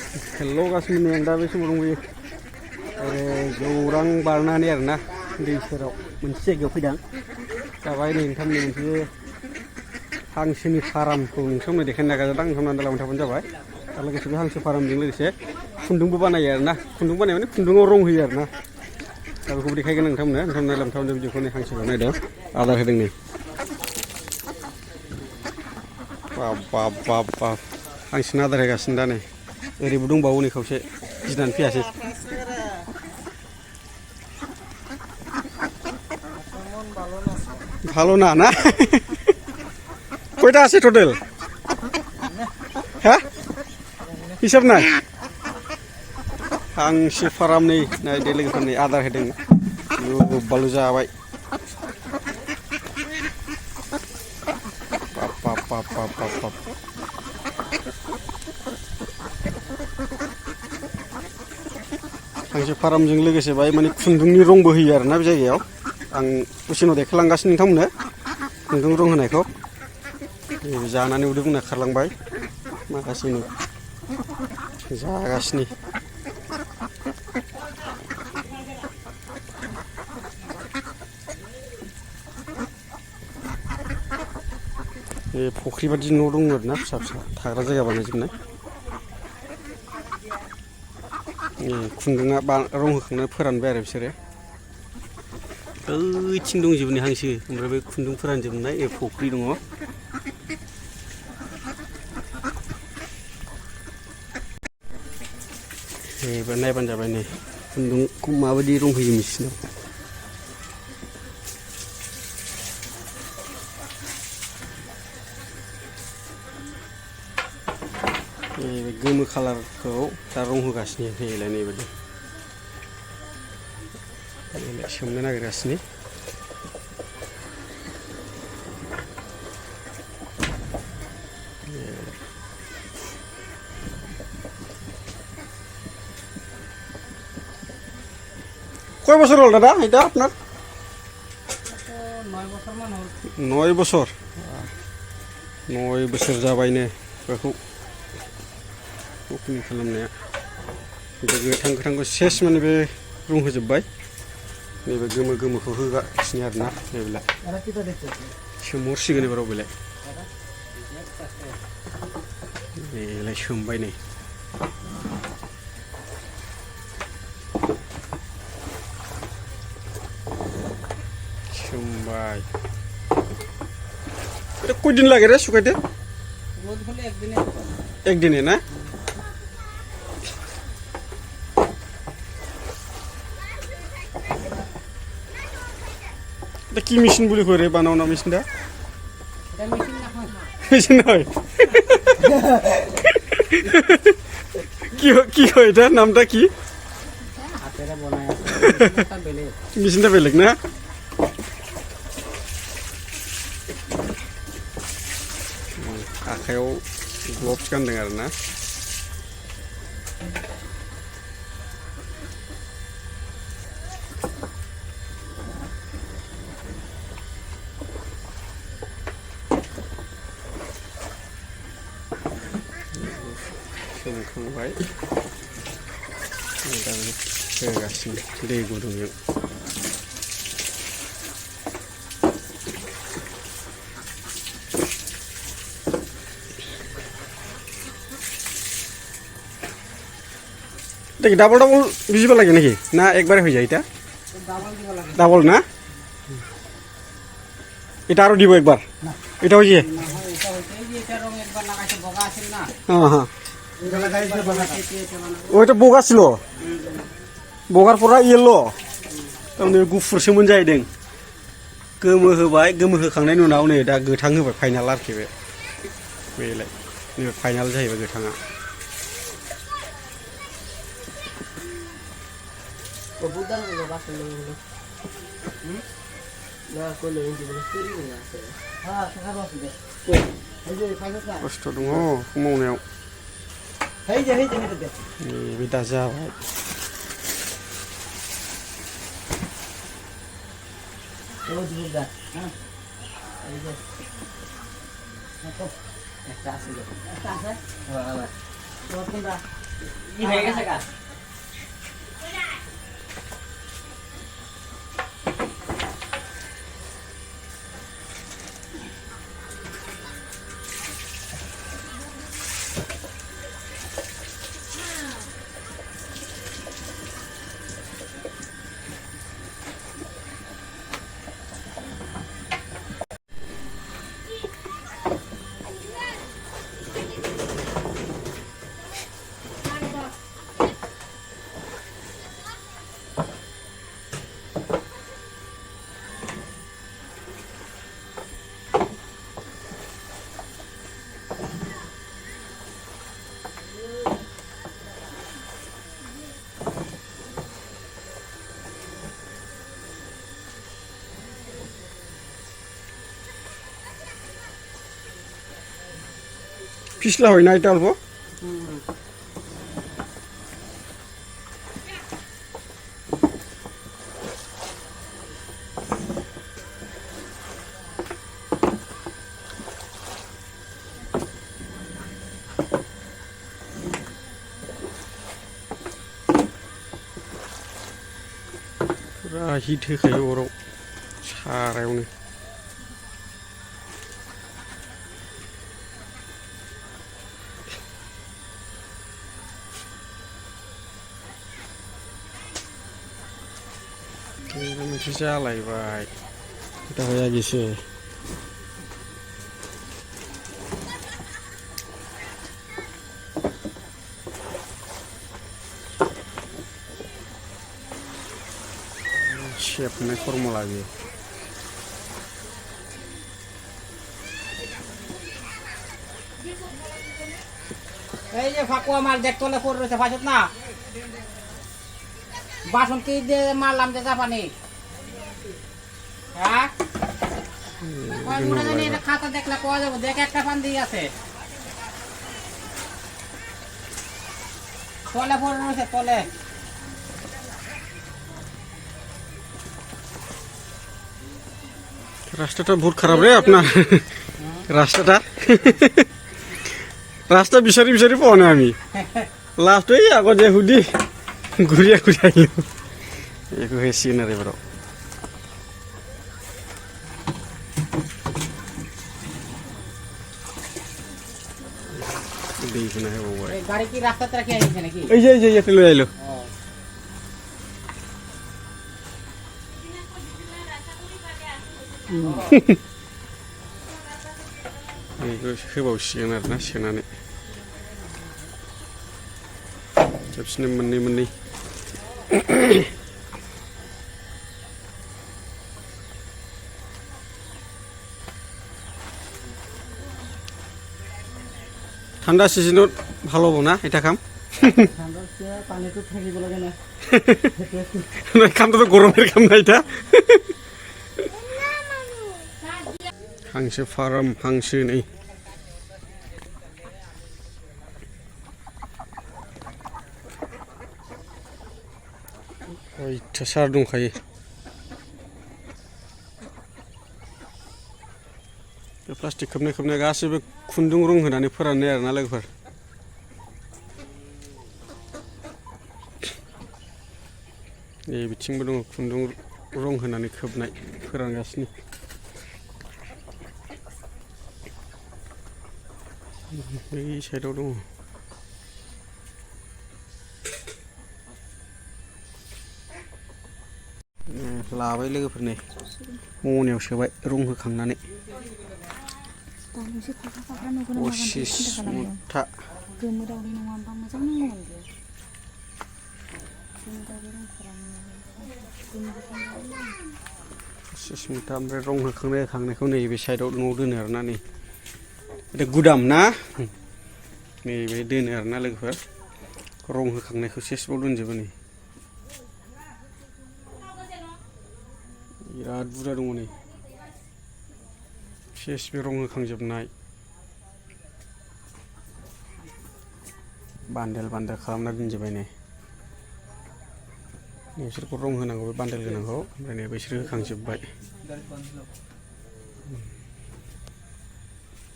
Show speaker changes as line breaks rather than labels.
लगासिनो नै आं दा बे समाव दंफैयो गौरां बारनानै आरोना दै सेराव मोनसे जायगायाव फैदां जाबाय नै नोंथांमोननि मोनसे हांसोनि फारामखौ नोंथांमोननो देखायनो नागिरदों नोंथांमोना लांबाय थाबानो जाबाय आरो लोगोसे बे हांसो फारामजों लोगोसे खुन्दुंबो बानायो आरोना खुन्दुं बानायो माने खुन्दुङाव रं होयो आरोना दा बेखौबो देखायगोन नोंथांमोननो लांबाय थाबानो भिडिअखौ नै हांसोखौ नायदों आदार होदों नै बाब बाब बाब बाब हांसोनो आदार होगासिनो दा नै ओरैबो दंबावो नै खावसे गिनानै फैयासै ভালো না না কয়টা আছে টোটাল হ্যাঁ হিসাব নাই हांसो फाराम नै नायदो लोगोफोर नै आदार होदों बालु जाबाय बाब बाब बाब बाब बाब बाब हांसो फारामजों लोगोसे बाय माने खुन्दुंनि रंबो होयो आरोना बे जायगायाव आं उसिनाव देखायलांगासिनो नोंथांमोननो खुन्दुं रं होनायखौ जानानै उदै बुंना खारलांबाय माखासे जागासिनो बे फुख्रि बादि न' दङ आरोना फिसा फिसा थाग्रा जायगा बानायजोबनाय खुन्दुङा रं होखांनानै फोरानबाय आरो बिसोरो ओइथिं दंजोबो नै हांसो ओमफ्राय बे खुन्दुं फोरानजोबनाय फुख्रि दङ एबार नायबानो जाबाय नै खुन्दुंखौ माबायदि रं होयो मेसिनाव गोमो खालारखौ दा रं होगासिनो नैलाय नैबायदि सोमनो नागिरगासिनो কয় বছর হল দাদা এটা আপনার 9 বছর 9 বছর जाबायनो बेखौ ओपनिं खालामनाया गोथां गोथांखौ सेस माने बे रं होजोब्बाय नैबे गोमो गोमोखौ होगासिनो आरोना नैबेलाय सोमहरसिगोन एबाराव बेलाय बेलाय सोमबाय नै सोमबाय এটা কয়দিন লাগে রে শুকাইতে রোদ হলে একদিনে না এটা কি মেশিন বলি করে বানাও না মেশিনটা এটা মেশিন না হয় মেশিন হয় কি হয় এটা নামটা কি হাতেরা বানায় মেশিনটা বেলেগ না आखायाव ग्लब्स गानदों आरोना सोमखांबाय दा होगासिनो दै गुदुंजों দেখি ডাবল ডাবল ভিজিব লাগে নাকি না একবারে হয়ে যায় এটা ডাবল না এটা আরো দিব একবার এটা হয়ে যায় হ্যাঁ হ্যাঁ ওইটা বগা ছিল बगार परा येलो तारमाने गुफुरसो मोनजाहैदों गोमो होबाय गोमो होखांनायनि उनाव नै दा गोथां होबाय फाइनाल आरोखि बेलाय नै फाइनाल जाहैबाय गोथाङा खस्थ' दङ मावनायाव बे दा जाबाय পিছলা হয় না এটা অল্প पुरा हिट होखायो अराव सारायावनो मोनसे जालायबाय दाबाया गिसे शेपनाय फर्मुला बेयो
এই যে ফাকুয়া মাল দেখ তোলে পড়ে রয়েছে ফাঁসত না বাসন কি দিয়ে মারলাম যে জাপানি হ্যাঁ মনে জানি এটা খাতা দেখলে পাওয়া যাবে দেখ একটা পান দিয়ে আছে তোলে পড়ে রয়েছে তোলে
রাস্তাটা বহুত খারাপ রে আপনার রাস্তাটা রাস্তা বিচারি বিচারি পাওয়া না আমি লাস্ট ওই আগত যে হুদি ঘুরিয়া ঘুরিয়া আইলো একো হেসি না রে বড় দেখি না বাবা
এই গাড়ি কি রাস্তাতে রাখি আইছে নাকি
এই যে এতে লই আইলো 이거 해보시면 알나 시원하네. 접시는 뭐니. ঠান্ডা সিজনত ভালো হবো না এটা কাম
পানিতে থাকিব লাগে না
কামটা তো গরমের কাম না এটা हांसो फार्म हांसो नै अयथासार दंखायो बे प्लास्टिक खोबनाय गासैबो खुन्दुं रं होनानै फोराननाय आरोना लोगोफोर नै बिथिंबो दङ खुन्दुं रं होनानै खोबनाय फोरानगासिनो बै साइडआव दङ लाबाय लोगोफोर नै मनायाव सोबाय रं होखांनानै पसिस मुथा
गोमोरावनि नङाबा मोजां नांगौमोन बेयो
पसिस मुथा ओमफ्राय रं होखांनायखौ नैबे साइडआव न'आव दोनो आरोना नै এটা गुदाम ना नैबे दोनो आरोना लोगोफोर रं होखांनायखौ सेसबाव दोनजोबो नै बिराद बुरजा दङ नै सेस बे रं होखांजोबनाय बान्देल खालामना दोनजोबबाय नै बिसोरखौ रं होनांगौ बान्देल होनांगौ ओमफ्राय नै बिसोर होखांजोबबाय